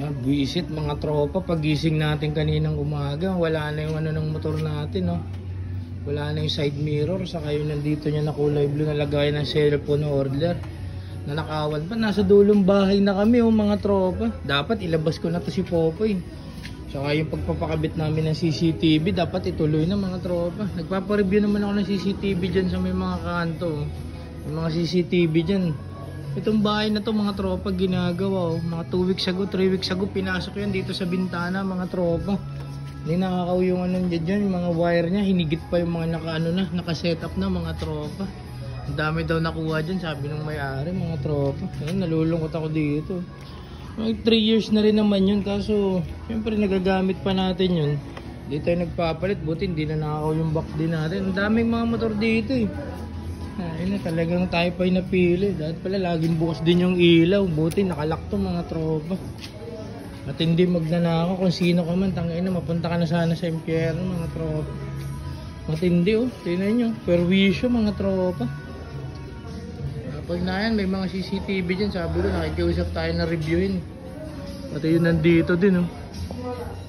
Visit mga tropa, pagising natin kaninang umaga, wala na yung ano ng motor natin, no? Wala na yung side mirror, saka yung nandito niya na kulay blue na lagay ng cellphone order. Nanakawan pa, nasa dulong bahay na kami, oh mga tropa. Dapat ilabas ko na to si Popoy. Saka yung pagpapakabit namin ng CCTV, dapat ituloy na mga tropa. Nagpapa-review naman ako ng CCTV dyan sa may mga kanto, oh. Yung mga CCTV dyan. Itong bahay na to mga tropa ginagawa, oh. Mga 2 weeks ago, 3 weeks ago pinasok yan dito sa bintana mga tropa. Hindi nakakaw yung ano dyan, yung mga wire niya, hinigit pa yung mga naka-setup na mga tropa. Ang dami daw nakuha dyan, sabi ng may-ari mga tropa. Ayun, nalulungkot ako dito. 3 years na rin naman yun, kaso syempre nagagamit pa natin yun. Dito tayo nagpapalit, buti hindi na nakakaw yung back din natin. Ang daming mga motor dito eh. Ayun na, talagang tayo pa yung napili. Dahil pala laging bukas din yung ilaw. Buti nakalak to mga tropa. At hindi magnanakaw kung sino ka man. Tangina, mapunta ka na sana sa impyerno mga tropa. Matindi oh. Tingnan nyo. Perwisyo mga tropa. Pag na yan, may mga CCTV dyan. Sabi ko, nakikiusap tayo na reviewin. Pati yun nandito din oh.